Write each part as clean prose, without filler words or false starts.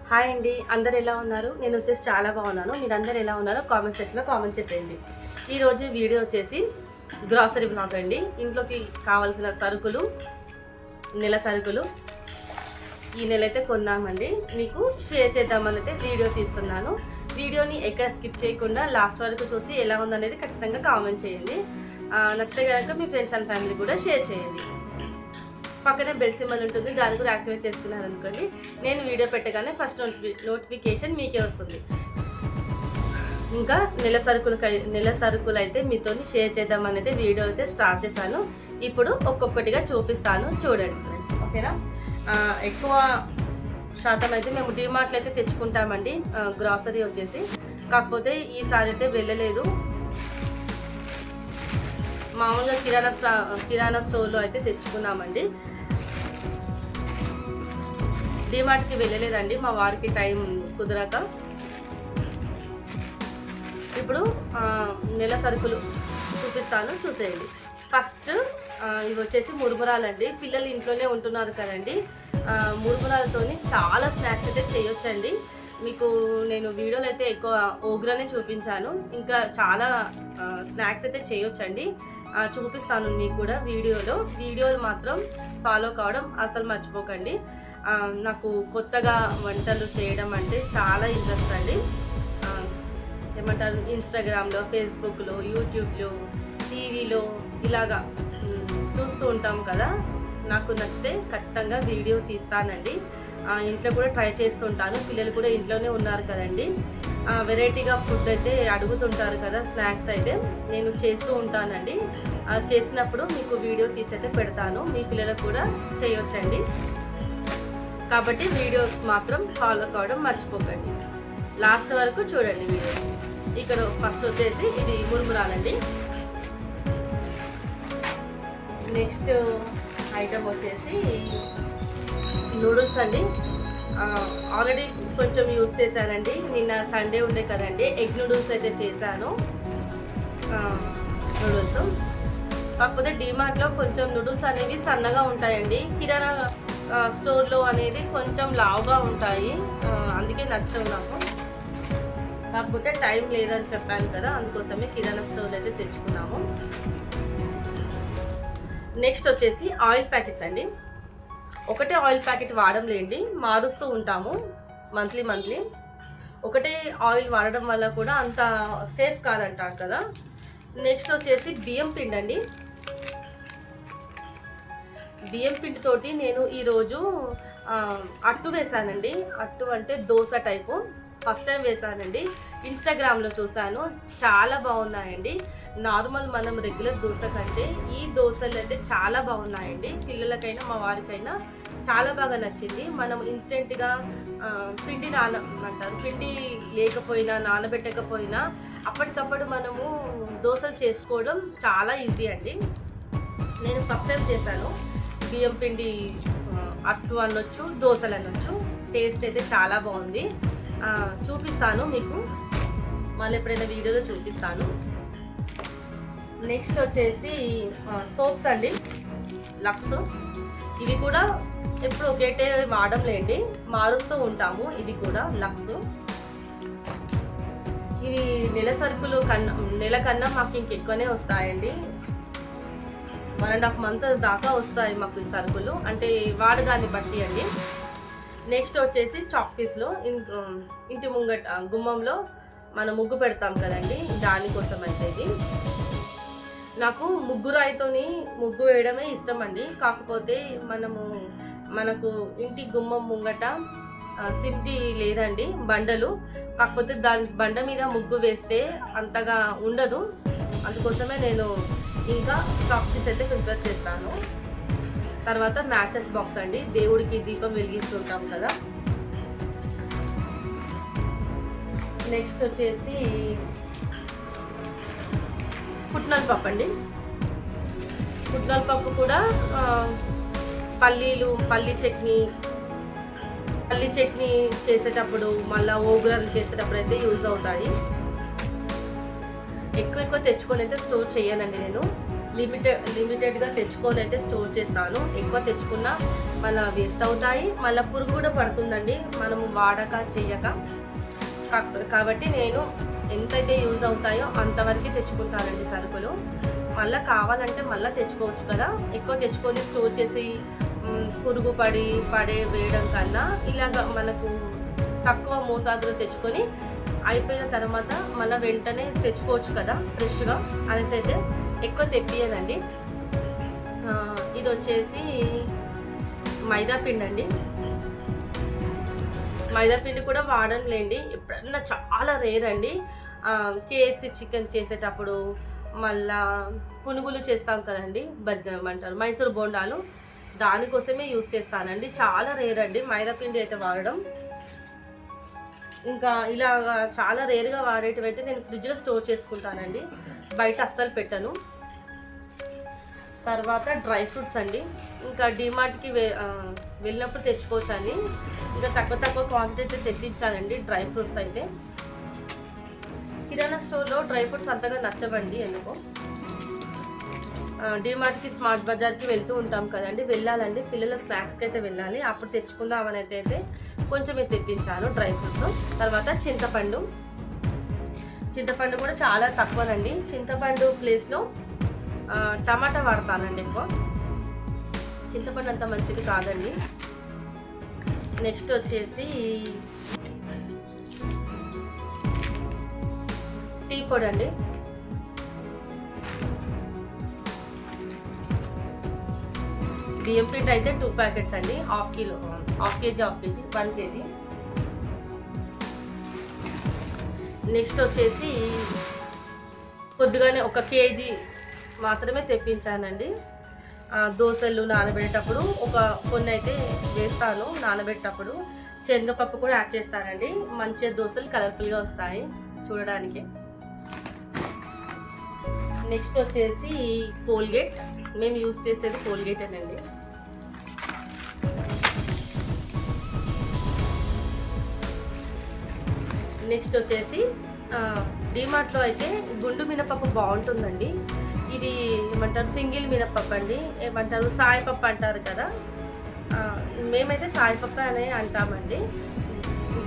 Hi అండి, అందరు ఎలా ఉన్నారు? నేను వచ్చేసి చాలా బాగున్నాను. మీరందరూ ఎలా ఉన్నారో కామెంట్ సెక్షన్లో కామెంట్ చేసేయండి. ఈరోజు వీడియో వచ్చేసి గ్రాసరీ బ్లాగ్ అండి. ఇంట్లోకి కావాల్సిన సరుకులు, నెల సరుకులు ఈ నెల అయితే కొన్నామండి. మీకు షేర్ చేద్దామని అయితే వీడియో తీస్తున్నాను. వీడియోని ఎక్కడ స్కిప్ చేయకుండా లాస్ట్ వరకు చూసి ఎలా ఉందనేది ఖచ్చితంగా కామెంట్ చేయండి. నచ్చితే కనుక మీ ఫ్రెండ్స్ అండ్ ఫ్యామిలీ కూడా షేర్ చేయండి. పక్కనే బెల్ సింబల్ ఉంటుంది, దాన్ని కూడా యాక్టివేట్ చేసుకున్నారు అనుకోండి. నేను వీడియో పెట్టగానే ఫస్ట్ నోటిఫికేషన్ మీకే వస్తుంది. ఇంకా నెల సరుకులు అయితే మీతో షేర్ చేద్దామని అయితే వీడియో అయితే స్టార్ట్ చేశాను. ఇప్పుడు ఒక్కొక్కటిగా చూపిస్తాను, చూడండి ఫ్రెండ్స్. ఓకేనా? ఎక్కువ శాతం అయితే మేము డిమార్ట్లో అయితే తెచ్చుకుంటామండి గ్రాసరీ వచ్చేసి. కాకపోతే ఈసారి అయితే వెళ్ళలేదు. మామూలుగా కిరాణా స్టోర్లో అయితే తెచ్చుకున్నామండి. డిమార్ట్కి వెళ్ళలేదండి, మా వారికి టైం కుదరక. ఇప్పుడు నెల సరుకులు చూపిస్తాను, చూసేయండి. ఫస్ట్ ఇవి వచ్చేసి మురుమురాలండి. పిల్లలు ఇంట్లోనే ఉంటున్నారు కదండి, మురుమురాలతో చాలా స్నాక్స్ అయితే చేయొచ్చండి. మీకు నేను వీడియోలో అయితే ఎక్కువ ఓగ్రానే చూపించాను, ఇంకా చాలా స్నాక్స్ అయితే చేయొచ్చండి. చూపిస్తాను మీకు కూడా వీడియోలు మాత్రం ఫాలో కావడం అసలు మర్చిపోకండి. నాకు కొత్తగా వంటలు చేయడం అంటే చాలా ఇంట్రెస్ట్ అండి. ఏమంటారు, ఇన్స్టాగ్రామ్లో, ఫేస్బుక్లో, యూట్యూబ్లో, టీవీలో ఇలాగా చూస్తూ ఉంటాం కదా. నాకు నచ్చితే ఖచ్చితంగా వీడియో తీస్తానండి. ఇంట్లో కూడా ట్రై చేస్తుంటాను. పిల్లలు కూడా ఇంట్లోనే ఉన్నారు కదండి, వెరైటీగా ఫుడ్ అయితే అడుగుతుంటారు కదా, స్నాక్స్ అయితే నేను చేస్తూ ఉంటానండి. చేసినప్పుడు మీకు వీడియో తీసైతే పెడతాను, మీ పిల్లలకు కూడా చేయొచ్చండి. కాబట్టి వీడియోస్ మాత్రం ఫాలో కావడం మర్చిపోకండి, లాస్ట్ వరకు చూడండి వీడియోస్. ఇక్కడ ఫస్ట్ వచ్చేసి ఇది మురుమురాలండి. నెక్స్ట్ ఐటమ్ వచ్చేసి నూడిల్స్ అండి. ఆల్రెడీ కొంచెం యూజ్ చేశానండి, నిన్న సండే ఉండే కదండి. ఎగ్ నూడిల్స్ అయితే చేశాను. నూడిల్స్ కాకపోతే డిమార్ట్లో కొంచెం నూడిల్స్ అనేవి సన్నగా ఉంటాయండి, కిరాణా స్టోర్లో అనేది కొంచెం లావుగా ఉంటాయి. అందుకే నచ్చవు నాకు. కాకపోతే టైం లేదని చెప్పాను కదా, అందుకోసమే కిరాణా స్టోర్లో అయితే తెచ్చుకున్నాము. నెక్స్ట్ వచ్చేసి ఆయిల్ ప్యాకెట్స్ అండి. ఒకటే ఆయిల్ ప్యాకెట్ వాడడంలేండి, మారుస్తూ ఉంటాము మంత్లీ. ఒకటే ఆయిల్ వాడడం వల్ల కూడా అంత సేఫ్ కాదంటారు కదా. నెక్స్ట్ వచ్చేసి బియ్యం పిండి అండి. బియ్యం పిండితోటి నేను ఈరోజు అట్టు వేసానండి. అట్టు అంటే దోశ టైపు ఫస్ట్ టైం వేసానండి. ఇన్స్టాగ్రామ్లో చూసాను, చాలా బాగున్నాయండి. నార్మల్ మనం రెగ్యులర్ దోశ కంటే ఈ దోశలు అయితే చాలా బాగున్నాయండి. పిల్లలకైనా మా వారికైనా చాలా బాగా నచ్చింది. మనం ఇన్స్టెంట్గా పిండి పిండి లేకపోయినా, నానబెట్టకపోయినా అప్పటికప్పుడు మనము దోశలు చేసుకోవడం చాలా ఈజీ అండి. నేను ఫస్ట్ టైం చేశాను. బియ్యం పిండి అట్టు అనొచ్చు, దోశలు అనొచ్చు. టేస్ట్ అయితే చాలా బాగుంది. చూపిస్తాను మీకు, మళ్ళీ ఎప్పుడైనా వీడియోలో చూపిస్తాను. నెక్స్ట్ వచ్చేసి సోప్స్ అండి, లక్స్. ఇవి కూడా ఎప్పుడు ఒకేటే వాడంలేండి, మారుస్తూ ఉంటాము. ఇవి కూడా లక్స్. ఇవి నెల సరుకులు నెల కన్నా మాకు ఇంకెక్కువనే వస్తాయండి. 1.5 month దాకా వస్తాయి మాకు ఈ సరుకులు, అంటే వాడదాన్ని బట్టి అండి. నెక్స్ట్ వచ్చేసి చాక్ పీస్లో ఇంటి ముంగట గుమ్మంలో మనం ముగ్గు పెడతాం కదండి, దానికోసం అయితే ఇది. నాకు ముగ్గురాయితోని ముగ్గు వేయడమే ఇష్టం అండి. కాకపోతే మనకు ఇంటి గుమ్మం ముంగట సిమ్టి లేదండి, బండలు. కాకపోతే దాని బండ మీద ముగ్గు వేస్తే అంతగా ఉండదు, అందుకోసమే నేను ఇంకా చాక్ పీస్ అయితే ప్రిపేర్ చేస్తాను. తర్వాత మ్యాచెస్ బాక్స్ అండి, దేవుడికి దీపం వెలిగిస్తుంటాం కదా. నెక్స్ట్ వచ్చేసి పుట్నాల పప్పు అండి. పుట్నాల పప్పు కూడా పల్లీ చట్నీ చేసేటప్పుడు, మళ్ళీ ఓగ్రాలు చేసేటప్పుడు అయితే యూజ్ అవుతాయి. ఎక్కువ తెచ్చుకొని అయితే స్టోర్ చేయనండి నేను. లిమిటెడ్గా తెచ్చుకొని అయితే స్టోర్ చేస్తాను. ఎక్కువ తెచ్చుకున్నా మళ్ళీ వేస్ట్ అవుతాయి, మళ్ళీ పురుగు కూడా పడుతుందండి మనము వాడక చేయక. కాబట్టి నేను ఎంతైతే యూజ్ అవుతాయో అంతవరకు తెచ్చుకుంటానండి సరుకులు. మళ్ళీ కావాలంటే మళ్ళీ తెచ్చుకోవచ్చు కదా. ఎక్కువ తెచ్చుకొని స్టోర్ చేసి పురుగు పడే వేయడం కన్నా ఇలాగ మనకు తక్కువ మోతాదులో తెచ్చుకొని అయిపోయిన తర్వాత మళ్ళీ వెంటనే తెచ్చుకోవచ్చు కదా ఫ్రెష్గా అనేసి అయితే ఎక్కువ తెప్పియనండి. ఇది వచ్చేసి మైదా పిండి అండి. మైదా పిండి కూడా వాడనులేండి, ఎప్పుడన్నా చాలా రేర్ అండి. కేఎఫ్సి చికెన్ చేసేటప్పుడు, మళ్ళా పునుగులు చేస్తాం కదండి, అంటారు మైసూర్ బోండాలు, దానికోసమే యూస్ చేస్తానండి. చాలా రేర్ అండి మైదా పిండి అయితే వాడడం. ఇంకా ఇలాగా చాలా రేర్గా వాడేటివైతే నేను ఫ్రిడ్జ్లో స్టోర్ చేసుకుంటానండి, బయట అస్సలు పెట్టను. తర్వాత డ్రై ఫ్రూట్స్ అండి. ఇంకా డిమార్ట్కి వెళ్ళినప్పుడు తెచ్చుకోవచ్చు అని ఇంకా తక్కువ క్వాంటిటీ తెప్పించానండి డ్రై ఫ్రూట్స్ అయితే. కిరాణా స్టోర్లో డ్రై ఫ్రూట్స్ అంతగా నచ్చవండి ఎందుకో. డిమార్ట్కి, స్మార్ట్ బజార్కి వెళ్తూ ఉంటాం కదండి, వెళ్ళాలండి, పిల్లల స్నాక్స్కి అయితే వెళ్ళాలి, అప్పుడు తెచ్చుకుందామని అయితే కొంచెం తెప్పించాను డ్రై ఫ్రూట్స్. తర్వాత చింతపండు కూడా చాలా తక్కువనండి. చింతపండు ప్లేస్లో టమాటా వాడతానండి ఎక్కువ. చింతపండు అంత మంచిది కాదండి. నెక్స్ట్ వచ్చేసి టీ పొడి అండి. బియ్యం పిండి అయితే 2 ప్యాకెట్స్ అండి, హాఫ్ కేజీ 1 కేజీ. నెక్స్ట్ వచ్చేసి కొద్దిగానే 1 కేజీ మాత్రమే తెప్పించానండి. దోశలు నానబెట్టేటప్పుడు కొన్ని అయితే వేస్తాను. నానబెట్టేటప్పుడు శనగపప్పు కూడా యాడ్ చేస్తానండి, మంచిగా దోశలు కలర్ఫుల్గా వస్తాయి చూడడానికి. నెక్స్ట్ వచ్చేసి కోల్గేట్. మేము యూజ్ చేసేది కోల్గేట్ అనండి. నెక్స్ట్ వచ్చేసి డిమార్ట్లో అయితే గుండు మినపప్పు బాగుంటుందండి. ఇది ఏమంటారు, సింగిల్ మినపప్పు అండి, ఏమంటారు సాయిపప్పు అంటారు కదా, మేమైతే సాయిపప్పు అనే అంటామండి.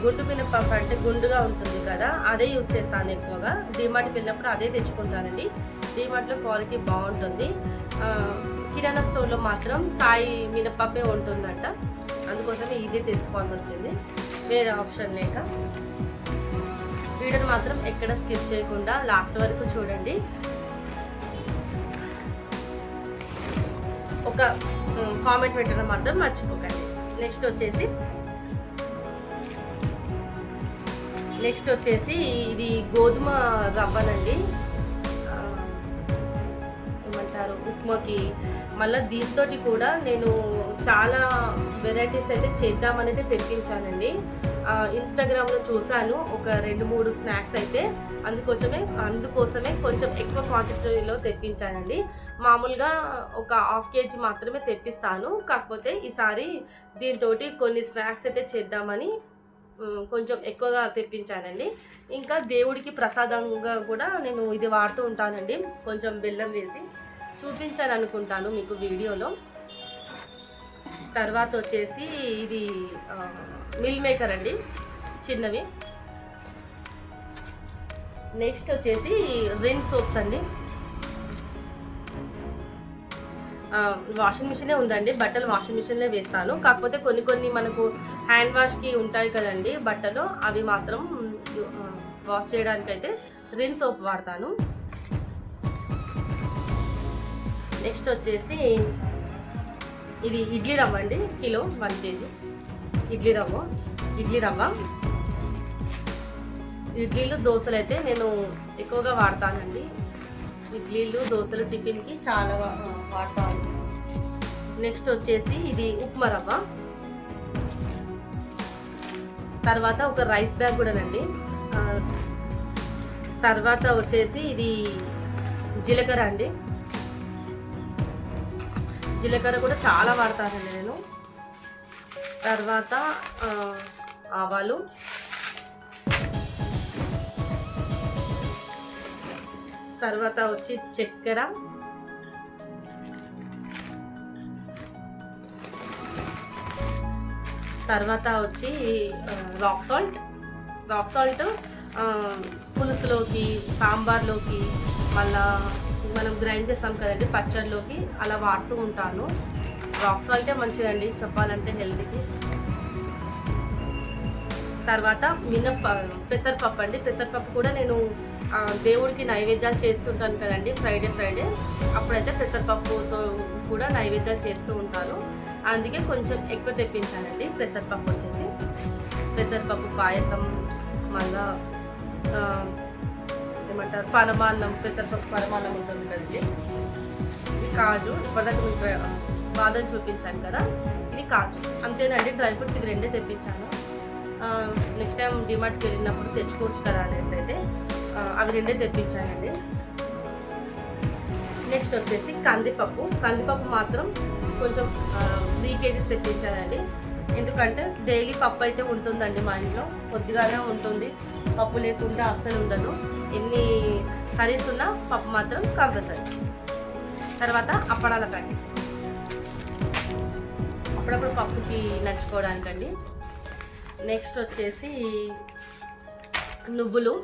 గుండు మినపప్పు అంటే గుండుగా ఉంటుంది కదా, అదే యూజ్ చేస్తాను ఎక్కువగా. డిమార్ట్కి వెళ్ళినప్పుడు అదే తెచ్చుకుంటానండి. డిమార్ట్లో క్వాలిటీ బాగుంటుంది. కిరాణా స్టోర్లో మాత్రం సాయి మినపప్పే ఉంటుందంట, అందుకోసమే ఇదే తెచ్చుకోవాల్సి వచ్చింది, వేరే ఆప్షన్ లేక. వీడియోని మాత్రం ఎక్కడ స్కిప్ చేయకుండా లాస్ట్ వరకు చూడండి. ఒక కామెంట్ పెట్టడం మాత్రం మర్చిపోకండి. నెక్స్ట్ వచ్చేసి ఇది గోధుమ రవ్వనండి, ఏమంటారు ఉప్మాకి. మళ్ళీ దీంతో కూడా నేను చాలా వెరైటీస్ అయితే చేద్దామని అయితే తెప్పించానండి. ఇన్స్టాగ్రామ్లో చూశాను ఒక 2-3 స్నాక్స్ అయితే, అందుకోసమే కొంచెం ఎక్కువ క్వాంటిటీలో తెప్పించానండి. మామూలుగా ఒక హాఫ్ కేజీ మాత్రమే తెప్పిస్తాను, కాకపోతే ఈసారి దీంతో కొన్ని స్నాక్స్ అయితే చేద్దామని కొంచెం ఎక్కువగా తెప్పించానండి. ఇంకా దేవుడికి ప్రసాదంగా కూడా నేను ఇది వాడుతూ ఉంటానండి, కొంచెం బెల్లం వేసి చూపించాను అనుకుంటాను మీకు వీడియోలో. తర్వాత వచ్చేసి ఇది మిల్ మేకర్ అండి, చిన్నవి. నెక్స్ట్ వచ్చేసి రిన్ సోప్స్ అండి. వాషింగ్ మిషనే ఉందండి, బట్టలు వాషింగ్ మిషన్లో వేస్తాను, కాకపోతే కొన్ని మనకు హ్యాండ్ వాష్కి ఉంటాయి కదండి బట్టలు, అవి మాత్రం వాష్ చేయడానికి అయితే రిన్ సోప్ వాడతాను. నెక్స్ట్ వచ్చేసి ఇది ఇడ్లీ రవ్వ అండి, కిలో 1 కేజీ ఇడ్లీ రవ్వ. ఇడ్లీలు దోశలు అయితే నేను ఎక్కువగా వాడతానండి. ఇడ్లీలు దోశలు టిఫిన్కి చాలా వాడతాను. నెక్స్ట్ వచ్చేసి ఇది ఉప్మా రవ్వ. తర్వాత ఒక రైస్ బ్యాగ్ కూడానండి. తర్వాత వచ్చేసి ఇది జీలకర్ర అండి, జీలకర్ర కూడా చాలా వాడతానండి నేను. తర్వాత ఆవాలు, తర్వాత వచ్చి చక్కెర, తర్వాత వచ్చి రాక్ సాల్ట్ పులుసులోకి, సాంబార్లోకి, మళ్ళా మనం గ్రైండ్ చేస్తాం కదండి పచ్చడిలోకి, అలా వాడుతూ ఉంటాను. రాక్ సాల్టే మంచిదండి చెప్పాలంటే హెల్త్కి. తర్వాత పెసరపప్పు అండి. పెసరపప్పు కూడా నేను దేవుడికి నైవేద్యాలు చేస్తుంటాను కదండి ఫ్రైడే అప్పుడైతే పెసరపప్పుతో కూడా నైవేద్యాలు చేస్తూ ఉంటాను. అందుకే కొంచెం ఎక్కువ తెప్పించానండి పెసరపప్పు వచ్చేసి. పెసరపప్పు పాయసం, మళ్ళా ఏమంటారు పరమాన్నం, పెసరపప్పు పరమాన్నం ఉంటుంది కదండి. ఇది కాజు, ఇప్పటిదాకా మీకు బాదం చూపించాను కదా, ఇది కాజు. అంతేనండి, డ్రై ఫ్రూట్స్ ఇవి రెండే తెప్పించాను. నెక్స్ట్ టైం డిమార్ట్కి వెళ్ళినప్పుడు తెచ్చుకోవచ్చు కదా అనేసి అయితే అవి రెండే తెప్పించానండి. నెక్స్ట్ వచ్చేసి కందిపప్పు మాత్రం కొంచెం 3 kgs తెప్పించానండి. ఎందుకంటే డైలీ పప్పు అయితే ఉంటుందండి మా ఇంట్లో, కొద్దిగానే ఉంటుంది. పప్పు లేకుండా అస్సలు ఉండదు. ఎన్ని కర్రీస్ ఉన్నా పప్పు మాత్రం కంపల్సరీ. తర్వాత అప్పడాల ప్యాకెట్, అప్పుడప్పుడు పప్పుకి నంచుకోవడానికండి. నెక్స్ట్ వచ్చేసి నువ్వులు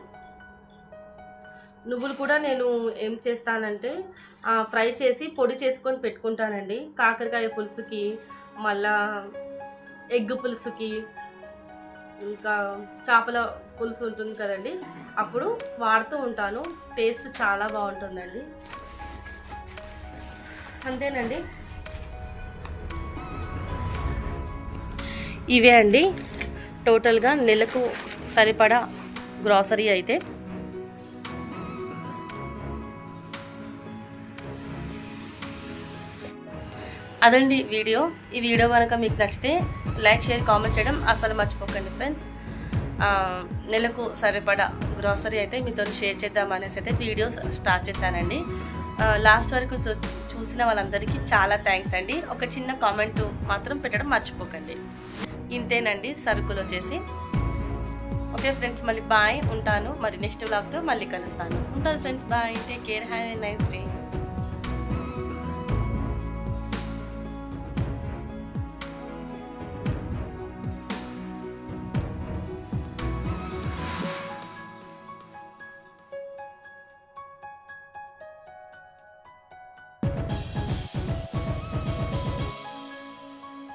కూడా నేను ఏం చేస్తానంటే ఫ్రై చేసి పొడి చేసుకొని పెట్టుకుంటానండి. కాకరకాయ పులుసుకి, మళ్ళా ఎగ్ పులుసుకి, ఇంకా చేపల పులుసు ఉంటుంది కదండి, అప్పుడు వాడుతూ ఉంటాను. టేస్ట్ చాలా బాగుంటుందండి. అంతేనండి, ఇవే అండి టోటల్గా నెలకు సరిపడా గ్రాసరీ అయితే. అదండి వీడియో. ఈ వీడియో కనుక మీకు నచ్చితే లైక్, షేర్, కామెంట్ చేయడం అసలు మర్చిపోకండి ఫ్రెండ్స్. నెలకు సరిపడా గ్రాసరీ అయితే మీతో షేర్ చేద్దామనేసి అయితే వీడియో స్టార్ట్ చేశానండి. లాస్ట్ వరకు చూసిన వాళ్ళందరికీ చాలా థ్యాంక్స్ అండి. ఒక చిన్న కామెంట్ మాత్రం పెట్టడం మర్చిపోకండి. ఇంతేనండి సరుకులు వచ్చేసి. ఓకే ఫ్రెండ్స్, మళ్ళీ బాయ్, ఉంటాను. మరి నెక్స్ట్ వ్లాగ్తో మళ్ళీ కలుస్తాను. ఉంటాను friends, bye, take care, have a nice day.